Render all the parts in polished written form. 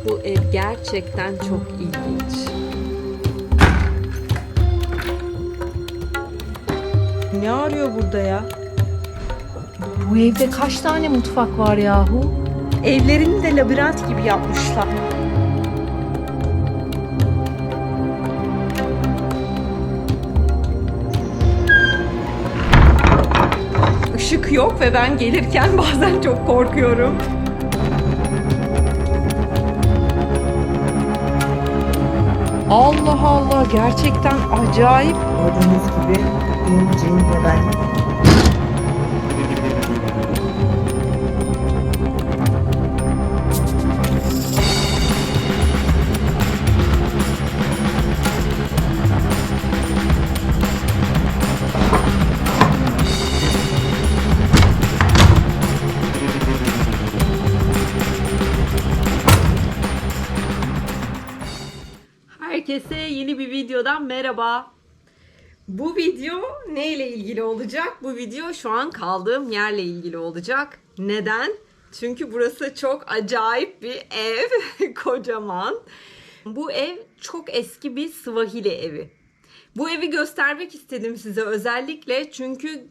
Bu ev gerçekten çok ilginç. Ne arıyor burada ya? Bu evde kaç tane mutfak var yahu? Evlerini de labirent gibi yapmışlar. Işık yok ve ben gelirken bazen çok korkuyorum. Allah Allah, gerçekten acayip. Gördüğünüz gibi incin ve ben Herkese yeni bir videodan merhaba. Bu video neyle ilgili olacak? Bu video şu an kaldığım yerle ilgili olacak. Neden? Çünkü burası çok acayip bir ev. Kocaman. Bu ev çok eski bir Swahili evi. Bu evi göstermek istedim size özellikle çünkü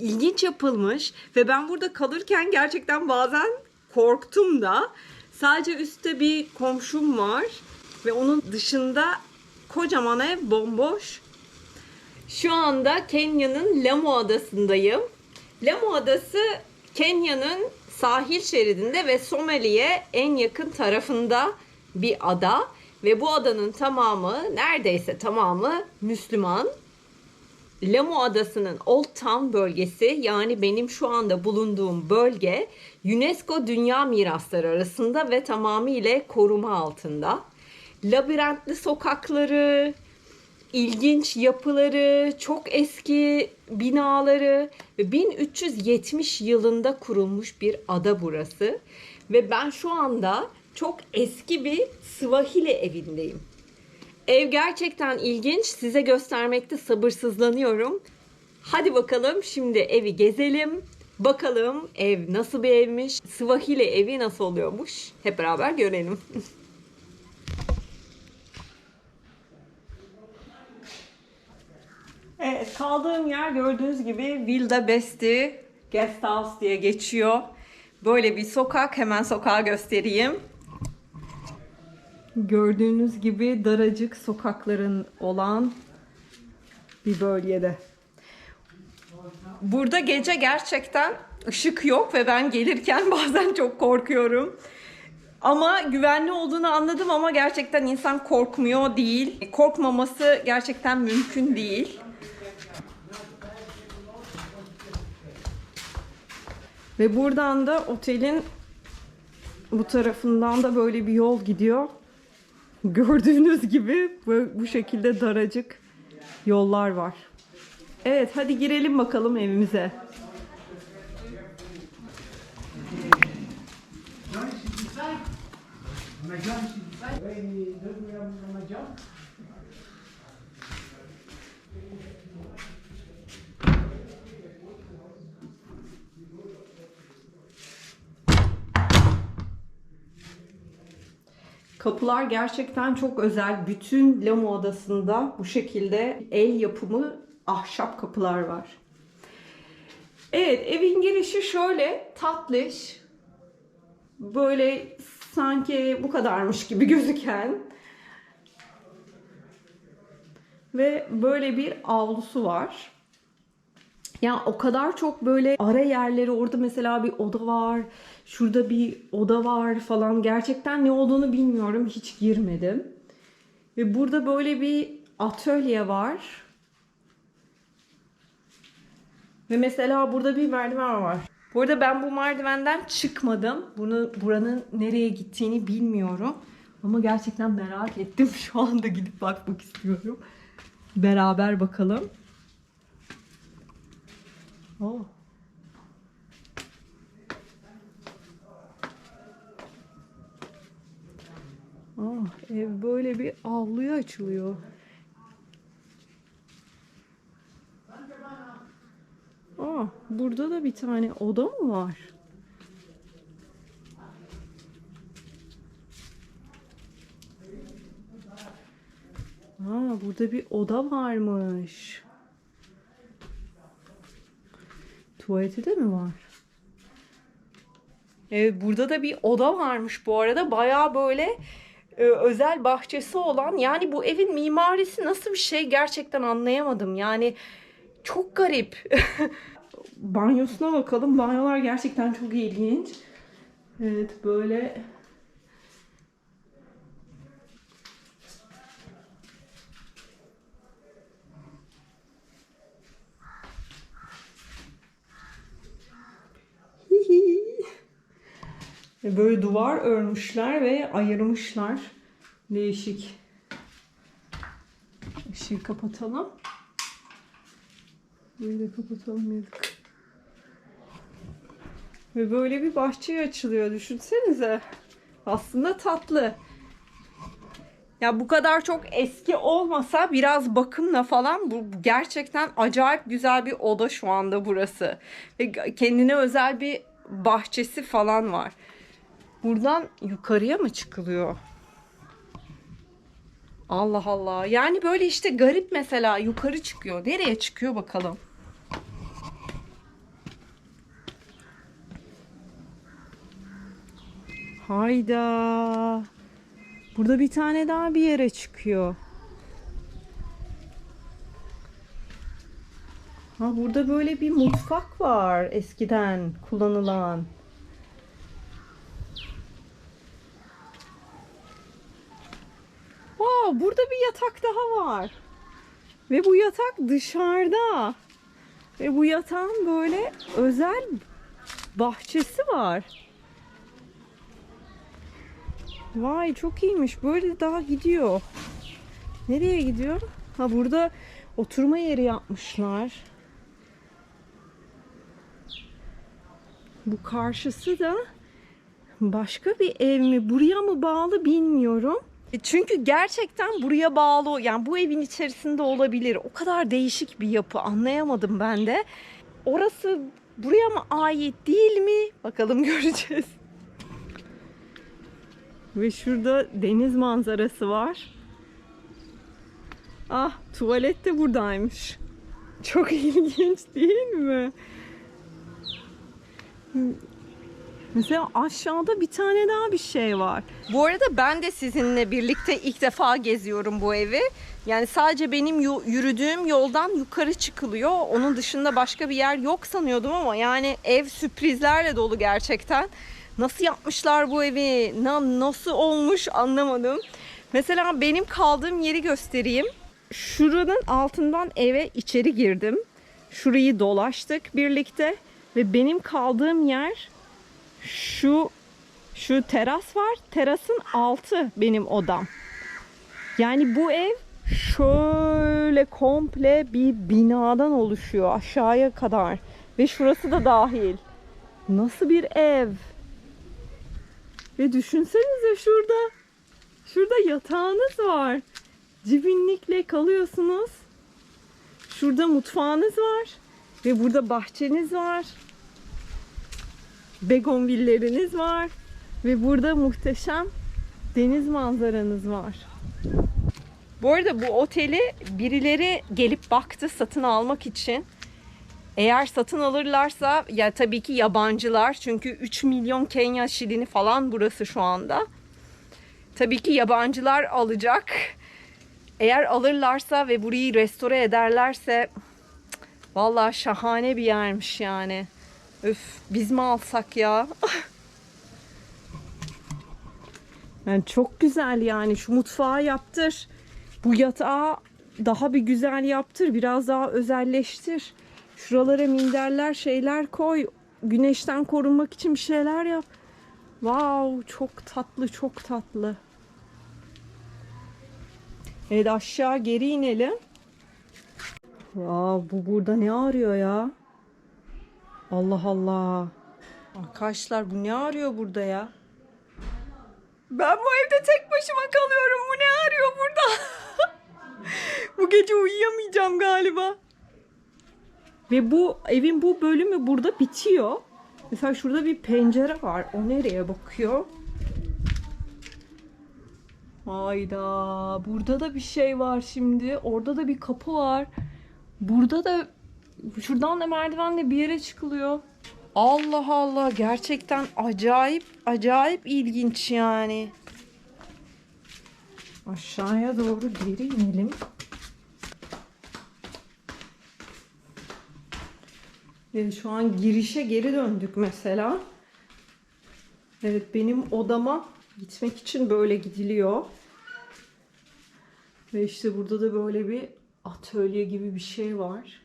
ilginç yapılmış ve ben burada kalırken gerçekten bazen korktum da. Sadece üstte bir komşum var ve onun dışında kocaman ev bomboş. Şu anda Kenya'nın Lamu Adası'ndayım. Lamu Adası Kenya'nın sahil şeridinde ve Somali'ye en yakın tarafında bir ada. Ve bu adanın tamamı, neredeyse tamamı Müslüman. Lamu Adası'nın Old Town bölgesi, yani benim şu anda bulunduğum bölge UNESCO Dünya Mirasları arasında ve tamamıyla koruma altında. Labirentli sokakları, ilginç yapıları, çok eski binaları ve 1370 yılında kurulmuş bir ada burası. Ve ben şu anda çok eski bir Swahili evindeyim. Ev gerçekten ilginç. Size göstermekte sabırsızlanıyorum. Hadi bakalım şimdi evi gezelim. Bakalım ev nasıl bir evmiş? Swahili evi nasıl oluyormuş? Hep beraber görelim. Evet, kaldığım yer gördüğünüz gibi Villa Besti Guest House diye geçiyor. Böyle bir sokak. Hemen sokağı göstereyim. Gördüğünüz gibi daracık sokakların olan bir bölgede. Burada gece gerçekten ışık yok ve ben gelirken bazen çok korkuyorum. Ama güvenli olduğunu anladım ama gerçekten insan korkmuyor değil. Korkmaması gerçekten mümkün değil. Ve buradan da otelin bu tarafından da böyle bir yol gidiyor. Gördüğünüz gibi bu şekilde daracık yollar var. Evet, hadi girelim bakalım evimize. Kapılar gerçekten çok özel. Bütün Lamu Adası'nda bu şekilde el yapımı ahşap kapılar var. Evet, evin girişi şöyle tatlış. Böyle sanki bu kadarmış gibi gözüken. Ve böyle bir avlusu var. Yani o kadar çok böyle ara yerleri, orada mesela bir oda var. Şurada bir oda var falan. Gerçekten ne olduğunu bilmiyorum. Hiç girmedim. Ve burada böyle bir atölye var. Ve mesela burada bir merdiven var. Bu arada ben bu merdivenden çıkmadım. Buranın nereye gittiğini bilmiyorum. Ama gerçekten merak ettim. Şu anda gidip bakmak istiyorum. Beraber bakalım. Oh. Ev böyle bir avluya açılıyor. Burada da bir tane oda mı var? Burada bir oda varmış. Tuvaleti de mi var? Evet, burada da bir oda varmış bu arada. Bayağı böyle özel bahçesi olan. Yani bu evin mimarisi nasıl bir şey gerçekten anlayamadım. Yani çok garip. Banyosuna bakalım. Banyolar gerçekten çok ilginç. Evet, böyle böyle duvar örmüşler ve ayırmışlar. Değişik. Işığı kapatalım. Böyle kapatalım yazık. Ve böyle bir bahçeye açılıyor. Düşünsenize. Aslında tatlı. Ya bu kadar çok eski olmasa biraz bakımla falan bu gerçekten acayip güzel bir oda şu anda burası. Ve kendine özel bir bahçesi falan var. Buradan yukarıya mı çıkılıyor? Allah Allah. Yani böyle işte garip, mesela yukarı çıkıyor. Nereye çıkıyor bakalım. Hayda. Burada bir tane daha bir yere çıkıyor. Burada böyle bir mutfak var eskiden kullanılan. Burada bir yatak daha var. Ve bu yatak dışarıda. Ve bu yatağın böyle özel bahçesi var. Vay, çok iyiymiş. Böyle daha gidiyor. Nereye gidiyor? Burada oturma yeri yapmışlar. Bu karşısı da başka bir ev mi? Buraya mı bağlı bilmiyorum. Çünkü gerçekten buraya bağlı, yani bu evin içerisinde olabilir. O kadar değişik bir yapı, anlayamadım ben de. Orası buraya mı ait değil mi? Bakalım, göreceğiz. Ve şurada deniz manzarası var. Tuvalet de buradaymış. Çok ilginç değil mi? Mesela aşağıda bir tane daha bir şey var. Bu arada ben de sizinle birlikte ilk defa geziyorum bu evi. Yani sadece benim yürüdüğüm yoldan yukarı çıkılıyor. Onun dışında başka bir yer yok sanıyordum ama yani ev sürprizlerle dolu gerçekten. Nasıl yapmışlar bu evi? Nasıl olmuş anlamadım. Mesela benim kaldığım yeri göstereyim. Şuranın altından eve içeri girdim. Şurayı dolaştık birlikte. Ve benim kaldığım yer şu teras var. Terasın altı benim odam. Yani bu ev şöyle komple bir binadan oluşuyor aşağıya kadar. Ve şurası da dahil. Nasıl bir ev? Ve düşünsenize şurada yatağınız var. Cibinlikle kalıyorsunuz. Şurada mutfağınız var. Ve burada bahçeniz var. Begonvilleriniz var. Ve burada muhteşem deniz manzaranız var. Bu arada bu oteli birileri gelip baktı satın almak için. Eğer satın alırlarsa ya tabii ki yabancılar, çünkü 3 milyon Kenya şilini falan burası şu anda. Tabii ki yabancılar alacak. Eğer alırlarsa ve burayı restore ederlerse vallahi şahane bir yermiş yani. Öf, biz mi alsak ya? Yani çok güzel yani, şu mutfağı yaptır. Bu yatağı daha bir güzel yaptır. Biraz daha özelleştir. Şuralara minderler, şeyler koy. Güneşten korunmak için bir şeyler yap. Wow, çok tatlı, çok tatlı. Evet, aşağı geri inelim. Wow, bu burada ne arıyor ya? Allah Allah. Arkadaşlar, bu ne arıyor burada ya? Ben bu evde tek başıma kalıyorum. Bu ne arıyor burada? Bu gece uyuyamayacağım galiba. Ve bu evin bu bölümü burada bitiyor. Mesela şurada bir pencere var. O nereye bakıyor? Hayda. Burada da bir şey var şimdi. Orada da bir kapı var. Burada da şuradan da merdivenle bir yere çıkılıyor. Allah Allah, gerçekten acayip acayip ilginç yani. Aşağıya doğru geri inelim. Şu an girişe geri döndük mesela. Evet, benim odama gitmek için böyle gidiliyor. Ve işte burada da böyle bir atölye gibi bir şey var.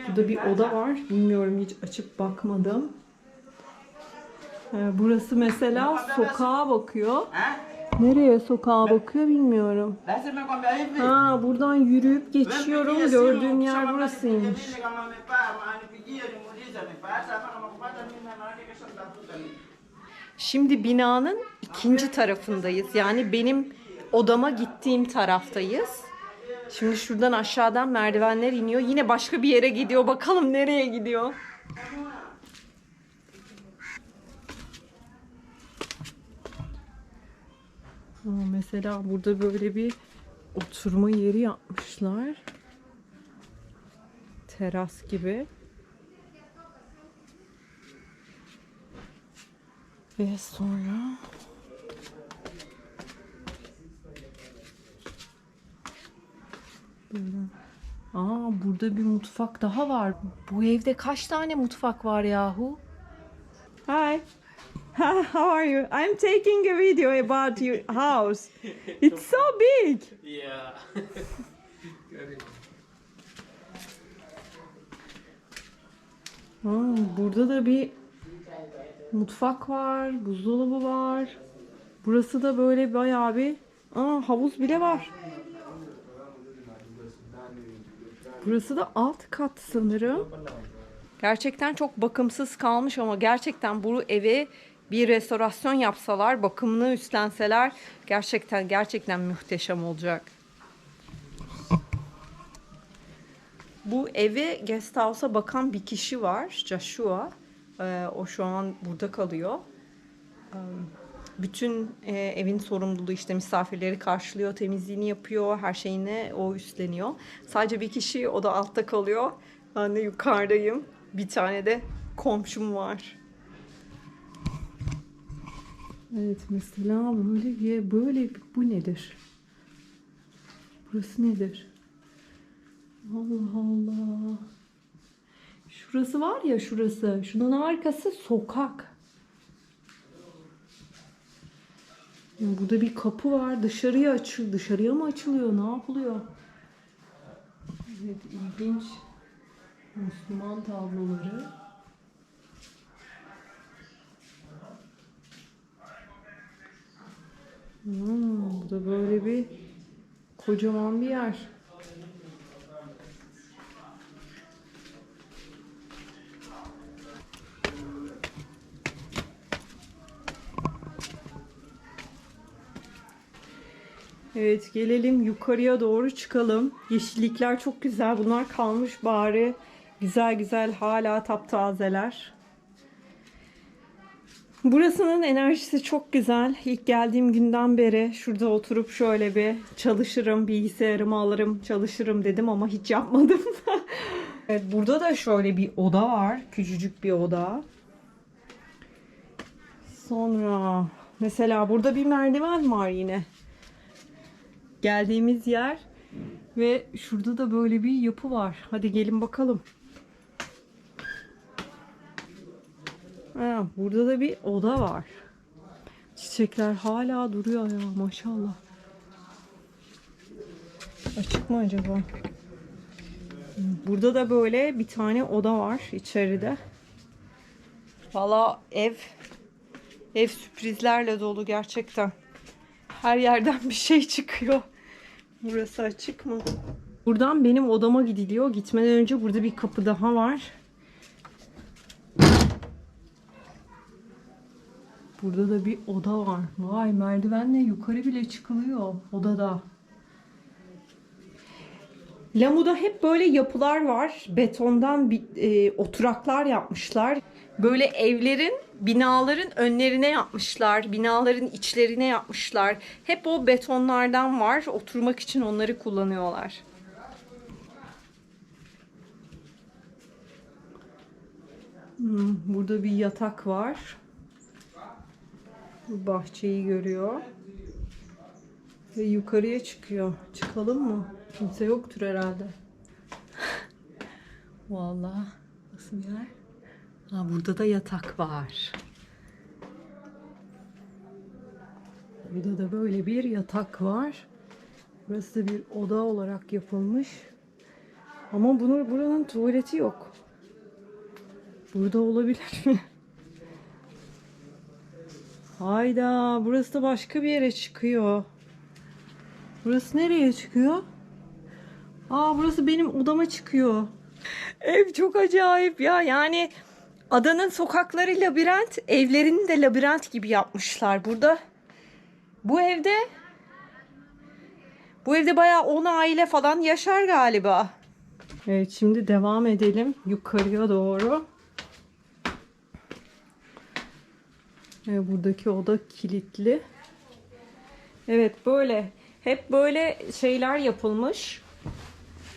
Burada bir oda var. Bilmiyorum, hiç açıp bakmadım. Burası mesela sokağa bakıyor. Nereye sokağa bakıyor bilmiyorum. Ha, buradan yürüyüp geçiyorum. Gördüğüm yer burasıymış. Şimdi binanın ikinci tarafındayız. Yani benim odama gittiğim taraftayız. Şimdi şuradan aşağıdan merdivenler iniyor. Yine başka bir yere gidiyor. Bakalım nereye gidiyor. Mesela burada böyle bir oturma yeri yapmışlar. Teras gibi. Ve sonra böyle. Burada bir mutfak daha var. Bu evde kaç tane mutfak var yahu? Hi. How are you? I'm taking a video about your house. It's so big. Yeah. Burada da bir mutfak var, buzdolabı var. Burası da böyle bayağı bir havuz bile var. Burası da alt kat sanırım. Gerçekten çok bakımsız kalmış ama gerçekten bu eve bir restorasyon yapsalar, bakımını üstlenseler gerçekten muhteşem olacak. Bu eve guest house'a bakan bir kişi var, Joshua. O şu an burada kalıyor. Bütün evin sorumluluğu, işte misafirleri karşılıyor, temizliğini yapıyor, her şeyini o üstleniyor. Sadece bir kişi, o da altta kalıyor. Ben de yukarıdayım. Bir tane de komşum var. Evet, mesela böyle bu nedir? Burası nedir? Allah Allah. Şurası var ya, şurası. Şunun arkası sokak. Burada bir kapı var. Dışarıya mı açılıyor? Ne yapılıyor? Evet, ilginç. Müslüman tabloları. Bu da böyle bir kocaman bir yer. Evet, gelelim yukarıya doğru çıkalım. Yeşillikler çok güzel. Bunlar kalmış bari. Güzel güzel, hala taptazeler. Burasının enerjisi çok güzel. İlk geldiğim günden beri şurada oturup şöyle bir çalışırım, bilgisayarımı alırım, çalışırım dedim ama hiç yapmadım. Evet, burada da şöyle bir oda var. Küçücük bir oda. Sonra mesela burada bir merdiven var yine. Geldiğimiz yer ve şurada da böyle bir yapı var. Hadi gelin bakalım. Burada da bir oda var. Çiçekler hala duruyor ya, maşallah. Açık mı acaba? Burada da böyle bir tane oda var içeride. Valla ev sürprizlerle dolu gerçekten. Her yerden bir şey çıkıyor. Burası açık mı? Buradan benim odama gidiliyor. Gitmeden önce burada bir kapı daha var. Burada da bir oda var. Vay, merdivenle yukarı bile çıkılıyor odada. Lamu'da hep böyle yapılar var. Betondan oturaklar yapmışlar. Böyle evlerin, binaların önlerine yapmışlar. Binaların içlerine yapmışlar. Hep o betonlardan var. Oturmak için onları kullanıyorlar. Burada bir yatak var. Bahçeyi görüyor. Ve yukarıya çıkıyor. Çıkalım mı? Kimse yoktur herhalde. Vallahi nasıl bir yer? Ha, burada da yatak var. Burada da böyle bir yatak var. Burası da bir oda olarak yapılmış. Ama buranın tuvaleti yok. Burada olabilir mi? Hayda, burası da başka bir yere çıkıyor. Burası nereye çıkıyor? Aa, burası benim odama çıkıyor. Ev çok acayip ya. Yani adanın sokakları labirent, evlerini de labirent gibi yapmışlar. Burada bu evde bayağı 10 aile falan yaşar galiba. Evet, şimdi devam edelim yukarıya doğru. Buradaki oda kilitli. Evet, böyle hep böyle şeyler yapılmış.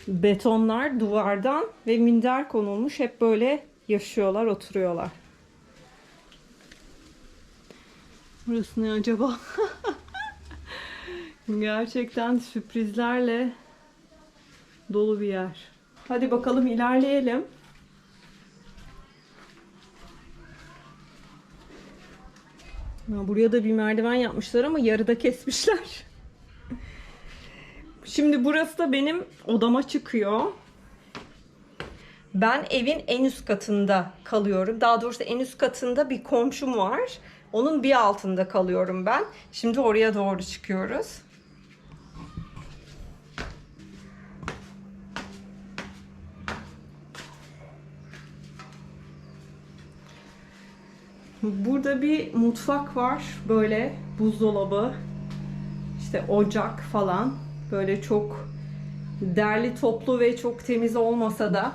Betonlar duvardan ve minder konulmuş. Hep böyle yaşıyorlar, oturuyorlar. Burası ne acaba? Gerçekten sürprizlerle dolu bir yer. Hadi bakalım, ilerleyelim. Buraya da bir merdiven yapmışlar ama yarıda kesmişler. Şimdi burası da benim odama çıkıyor. Ben evin en üst katında kalıyorum. Daha doğrusu en üst katında bir komşum var. Onun bir altında kalıyorum ben. Şimdi oraya doğru çıkıyoruz. Burada bir mutfak var. Böyle buzdolabı, işte ocak falan. Böyle çok derli toplu ve çok temiz olmasa da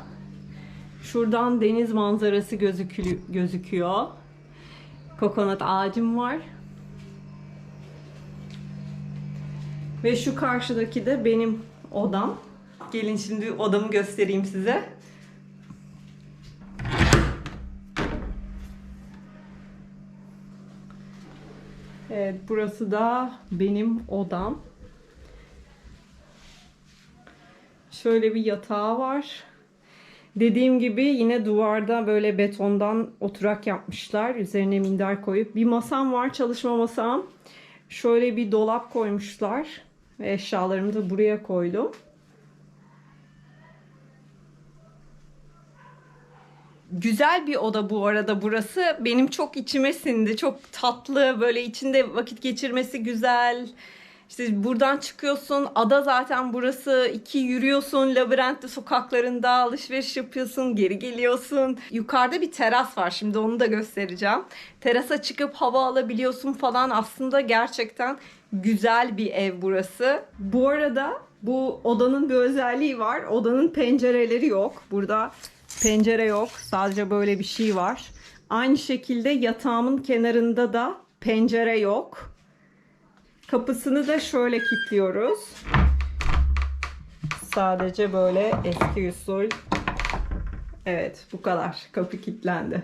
şuradan deniz manzarası gözüküyor. Kokonat ağacım var. Ve şu karşıdaki de benim odam. Gelin şimdi odamı göstereyim size. Evet, burası da benim odam. Şöyle bir yatağı var. Dediğim gibi yine duvarda böyle betondan oturak yapmışlar. Üzerine minder koyup. Bir masam var, çalışma masam. Şöyle bir dolap koymuşlar. Ve eşyalarımı da buraya koydum. Güzel bir oda bu arada burası. Benim çok içime sindi. Çok tatlı, böyle içinde vakit geçirmesi güzel. İşte buradan çıkıyorsun. Ada zaten burası. İki yürüyorsun labirentli sokaklarında, alışveriş yapıyorsun, geri geliyorsun. Yukarıda bir teras var. Şimdi onu da göstereceğim. Terasa çıkıp hava alabiliyorsun falan. Aslında gerçekten güzel bir ev burası. Bu arada bu odanın bir özelliği var. Odanın pencereleri yok. Burada pencere yok. Sadece böyle bir şey var. Aynı şekilde yatağımın kenarında da pencere yok. Kapısını da şöyle kilitliyoruz. Sadece böyle eski usul. Evet, bu kadar. Kapı kilitlendi.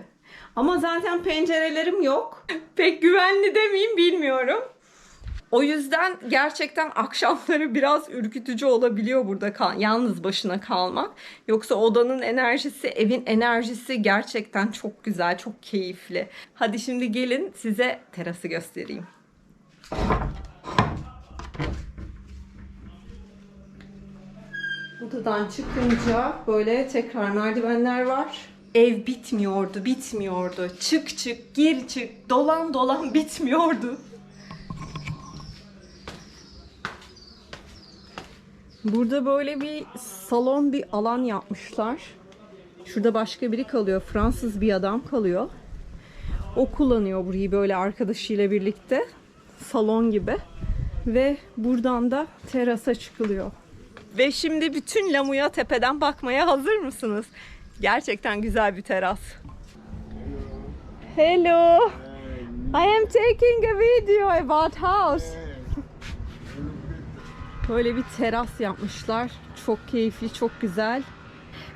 Ama zaten pencerelerim yok. Pek güvenli demeyeyim, bilmiyorum. O yüzden gerçekten akşamları biraz ürkütücü olabiliyor burada yalnız başına kalmak. Yoksa odanın enerjisi, evin enerjisi gerçekten çok güzel, çok keyifli. Hadi şimdi gelin size terası göstereyim. Odadan çıkınca böyle tekrar merdivenler var. Ev bitmiyordu. Çık gir çık, dolan bitmiyordu. Burada böyle bir salon, bir alan yapmışlar. Şurada başka biri kalıyor. Fransız bir adam kalıyor. O kullanıyor burayı böyle arkadaşıyla birlikte. Salon gibi. Ve buradan da terasa çıkılıyor. Ve şimdi bütün Lamuya Tepe'den bakmaya hazır mısınız? Gerçekten güzel bir teras. Hello. I am taking a video about house. Böyle bir teras yapmışlar. Çok keyifli, çok güzel.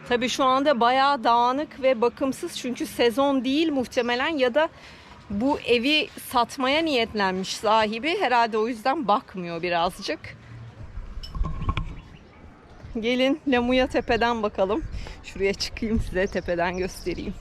Tabii şu anda bayağı dağınık ve bakımsız çünkü sezon değil muhtemelen ya da bu evi satmaya niyetlenmiş sahibi. Herhalde o yüzden bakmıyor birazcık. Gelin Lamuya Tepe'den bakalım. Şuraya çıkayım size tepeden göstereyim.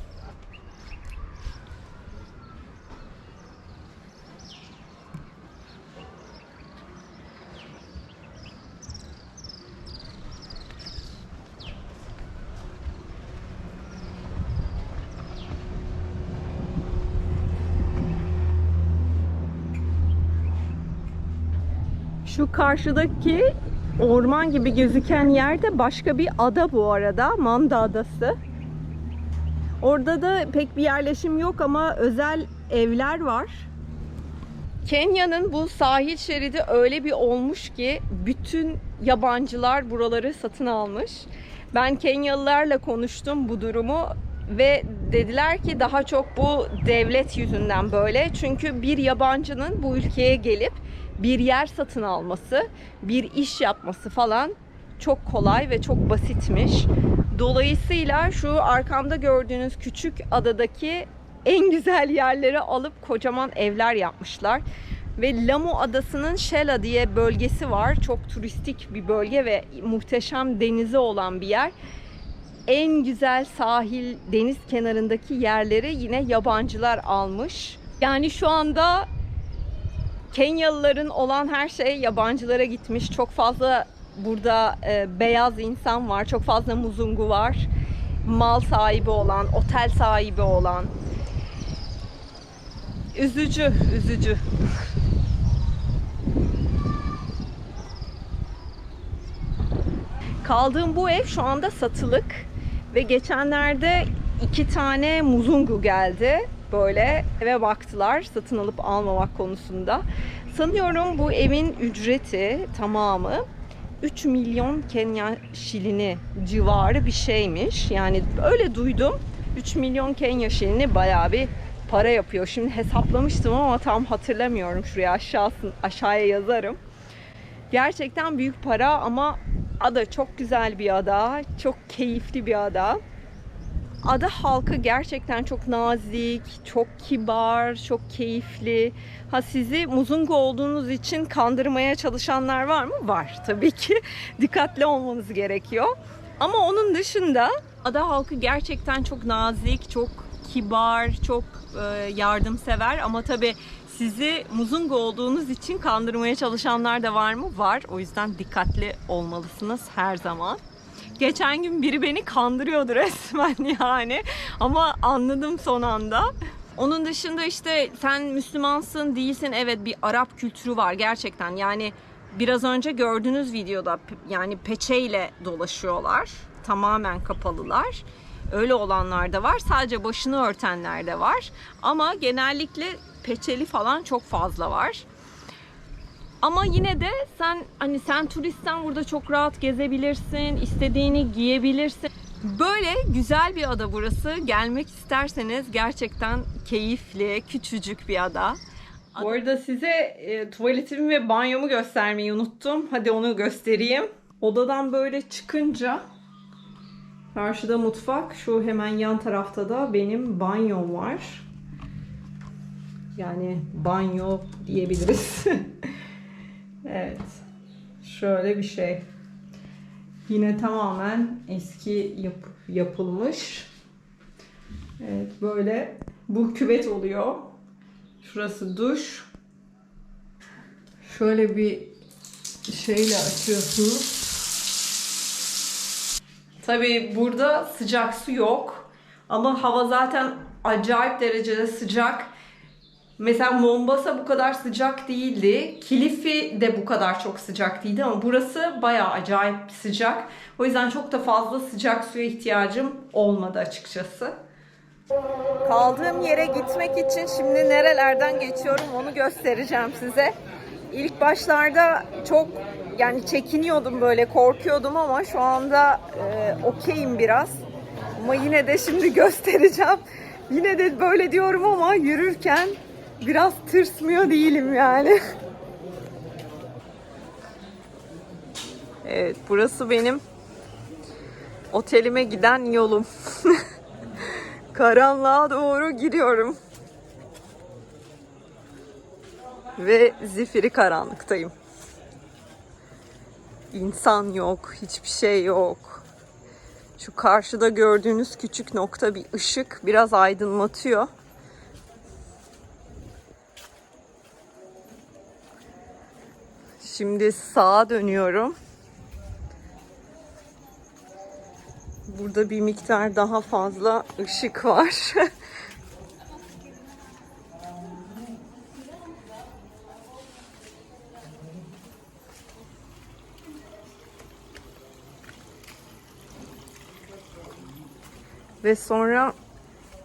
Şu karşıdaki orman gibi gözüken yerde başka bir ada bu arada. Manda Adası. Orada da pek bir yerleşim yok ama özel evler var. Kenya'nın bu sahil şeridi öyle bir olmuş ki bütün yabancılar buraları satın almış. Ben Kenyalılarla konuştum bu durumu ve dediler ki daha çok bu devlet yüzünden böyle. Çünkü bir yabancının bu ülkeye gelip bir yer satın alması, bir iş yapması falan çok kolay ve çok basitmiş. Dolayısıyla şu arkamda gördüğünüz küçük adadaki en güzel yerleri alıp kocaman evler yapmışlar. Ve Lamu Adası'nın Shela diye bölgesi var. Çok turistik bir bölge ve muhteşem denizi olan bir yer. En güzel sahil, deniz kenarındaki yerleri yine yabancılar almış. Yani şu anda Kenyalıların olan her şey yabancılara gitmiş. Çok fazla burada beyaz insan var. Çok fazla muzungu var. Mal sahibi olan, otel sahibi olan. Üzücü, üzücü. Kaldığım bu ev şu anda satılık. Ve geçenlerde 2 tane muzungu geldi. Böyle eve baktılar satın alıp almamak konusunda. Sanıyorum bu evin ücreti tamamı 3 milyon Kenya şilini civarı bir şeymiş. Yani öyle duydum. 3 milyon Kenya şilini bayağı bir para yapıyor. Şimdi hesaplamıştım ama tam hatırlamıyorum. Şuraya aşağıya yazarım. Gerçekten büyük para ama ada çok güzel bir ada. Çok keyifli bir ada. Ada halkı gerçekten çok nazik, çok kibar, çok keyifli. Ha sizi muzungu olduğunuz için kandırmaya çalışanlar var mı? Var tabii ki. Dikkatli olmanız gerekiyor. Ama onun dışında ada halkı gerçekten çok nazik, çok kibar, çok yardımsever. Ama tabii sizi muzungu olduğunuz için kandırmaya çalışanlar da var mı? Var. O yüzden dikkatli olmalısınız her zaman. Geçen gün biri beni kandırıyordu resmen yani. Ama anladım son anda. Onun dışında işte sen Müslümansın değilsin. Evet bir Arap kültürü var gerçekten. Yani biraz önce gördüğünüz videoda yani peçeyle dolaşıyorlar. Tamamen kapalılar. Öyle olanlar da var. Sadece başını örtenler de var. Ama genellikle peçeli falan çok fazla var. Ama yine de sen turistsen burada çok rahat gezebilirsin, istediğini giyebilirsin. Böyle güzel bir ada burası. Gelmek isterseniz gerçekten keyifli, küçücük bir ada. Bu arada size tuvaletimi ve banyomu göstermeyi unuttum. Hadi onu göstereyim. Odadan böyle çıkınca karşıda mutfak, şu hemen yan tarafta da benim banyom var. Yani banyo diyebiliriz. Evet. Şöyle bir şey. Yine tamamen eski yapılmış. Evet böyle. Bu küvet oluyor. Şurası duş. Şöyle bir şeyle açıyorsunuz. Tabii burada sıcak su yok. Ama hava zaten acayip derecede sıcak. Mesela Mombasa bu kadar sıcak değildi. Kilifi de bu kadar çok sıcak değildi ama burası bayağı acayip sıcak. O yüzden çok da fazla sıcak suya ihtiyacım olmadı açıkçası. Kaldığım yere gitmek için şimdi nerelerden geçiyorum onu göstereceğim size. İlk başlarda çok yani çekiniyordum, böyle korkuyordum ama şu anda okeyim biraz. Ama yine de şimdi göstereceğim. Yine de böyle diyorum ama yürürken biraz tırsmıyor değilim yani. Evet, burası benim otelime giden yolum. Karanlığa doğru giriyorum. Ve zifiri karanlıktayım. İnsan yok, hiçbir şey yok. Şu karşıda gördüğünüz küçük nokta bir ışık, biraz aydınlatıyor. Şimdi sağa dönüyorum. Burada bir miktar daha fazla ışık var. Ve sonra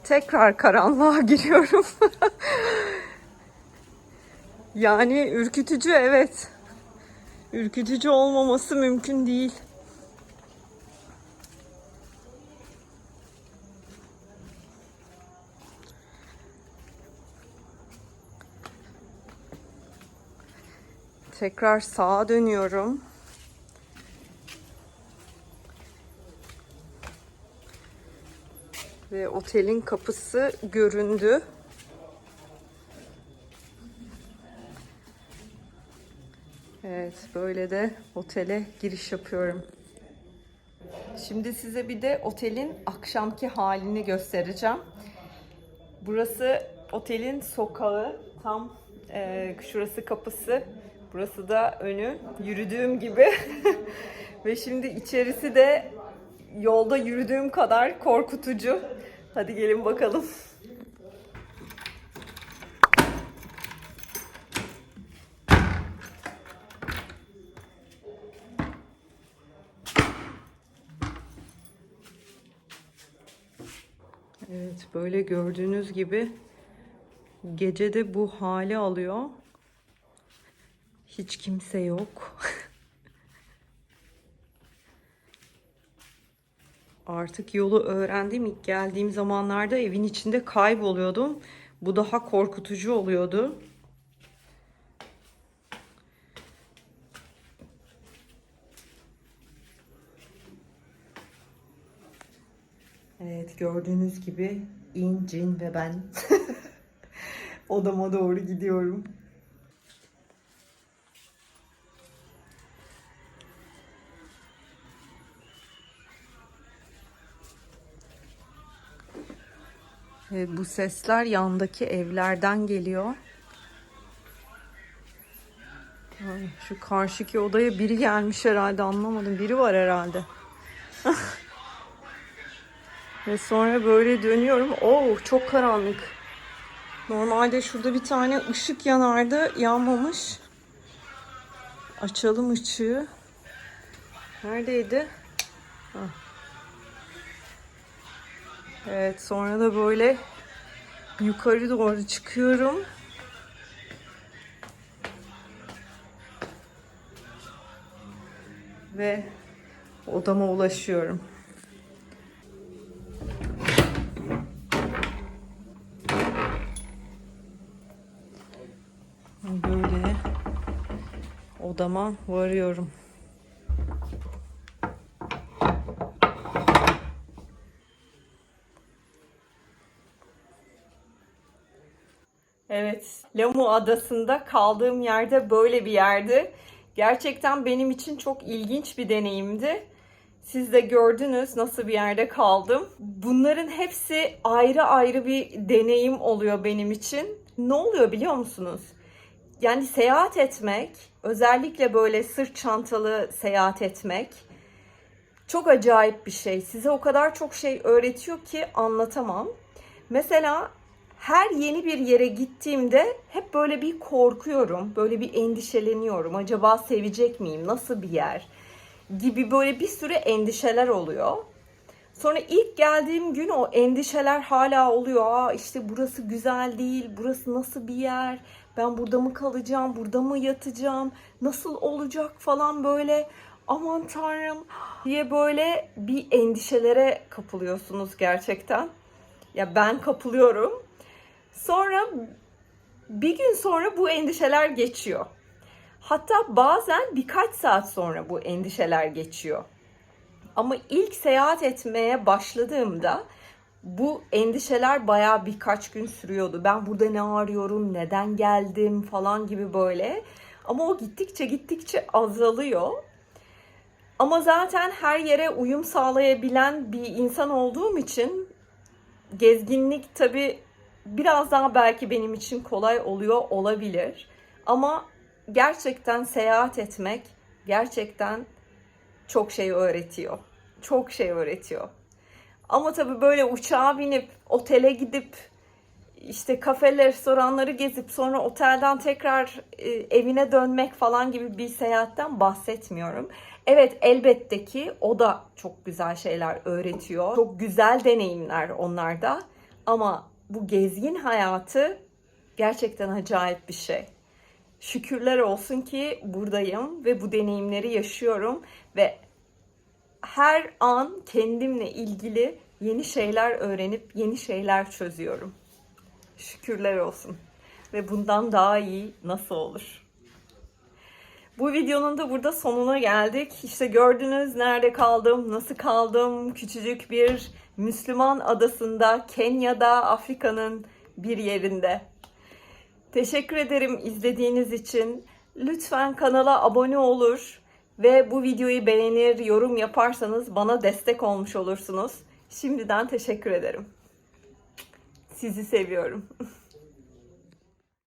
tekrar karanlığa giriyorum. Yani ürkütücü, evet. Ürkütücü olmaması mümkün değil. Tekrar sağa dönüyorum. Ve otelin kapısı göründü. Evet, böyle de otele giriş yapıyorum. Şimdi size bir de otelin akşamki halini göstereceğim. Burası otelin sokağı. Tam şurası kapısı. Burası da önü. Yürüdüğüm gibi. Ve şimdi içerisi de yolda yürüdüğüm kadar korkutucu. Hadi gelin bakalım. Evet, böyle gördüğünüz gibi gece de bu hali alıyor. Hiç kimse yok. Artık yolu öğrendim. İlk geldiğim zamanlarda evin içinde kayboluyordum. Bu daha korkutucu oluyordu. Evet, gördüğünüz gibi İncin ve ben odama doğru gidiyorum. Evet, bu sesler yandaki evlerden geliyor. Ay, şu karşıki odaya biri gelmiş herhalde, anlamadım. Biri var herhalde. Ve sonra böyle dönüyorum. Oo, çok karanlık. Normalde şurada bir tane ışık yanardı. Yanmamış. Açalım ışığı. Neredeydi? Hah. Evet, sonra da böyle yukarı doğru çıkıyorum. Ve odama ulaşıyorum. Böyle odama varıyorum. Evet, Lamu Adası'nda kaldığım yerde böyle bir yerdi. Gerçekten benim için çok ilginç bir deneyimdi. Siz de gördünüz nasıl bir yerde kaldım. Bunların hepsi ayrı ayrı bir deneyim oluyor benim için. Ne oluyor biliyor musunuz? Yani seyahat etmek, özellikle böyle sırt çantalı seyahat etmek çok acayip bir şey. Size o kadar çok şey öğretiyor ki anlatamam. Mesela her yeni bir yere gittiğimde hep böyle bir korkuyorum, böyle bir endişeleniyorum. Acaba sevecek miyim, nasıl bir yer gibi böyle bir sürü endişeler oluyor. Sonra ilk geldiğim gün o endişeler hala oluyor. Aa, işte burası güzel değil, burası nasıl bir yer, Ben burada mı kalacağım, burada mı yatacağım, nasıl olacak falan böyle. Aman Tanrım diye böyle bir endişelere kapılıyorsunuz gerçekten. Ya ben kapılıyorum. Sonra bir gün sonra bu endişeler geçiyor. Hatta bazen birkaç saat sonra bu endişeler geçiyor. Ama ilk seyahat etmeye başladığımda bu endişeler bayağı birkaç gün sürüyordu. Ben burada ne arıyorum, neden geldim falan gibi böyle. Ama o gittikçe azalıyor. Ama zaten her yere uyum sağlayabilen bir insan olduğum için gezginlik tabii biraz daha belki benim için kolay oluyor olabilir. Ama gerçekten seyahat etmek gerçekten çok şey öğretiyor. Çok şey öğretiyor. Ama tabii böyle uçağa binip, otele gidip, işte kafe, restoranları gezip sonra otelden tekrar evine dönmek falan gibi bir seyahatten bahsetmiyorum. Evet, elbette ki o da çok güzel şeyler öğretiyor. Çok güzel deneyimler onlarda. Ama bu gezgin hayatı gerçekten acayip bir şey. Şükürler olsun ki buradayım ve bu deneyimleri yaşıyorum ve her an kendimle ilgili yeni şeyler öğrenip yeni şeyler çözüyorum. Şükürler olsun. Ve bundan daha iyi nasıl olur? Bu videonun da burada sonuna geldik. İşte gördünüz nerede kaldım, nasıl kaldım. Küçücük bir Müslüman adasında, Kenya'da, Afrika'nın bir yerinde. Teşekkür ederim izlediğiniz için. Lütfen kanala abone olur ve bu videoyu beğenir, yorum yaparsanız bana destek olmuş olursunuz. Şimdiden teşekkür ederim. Sizi seviyorum.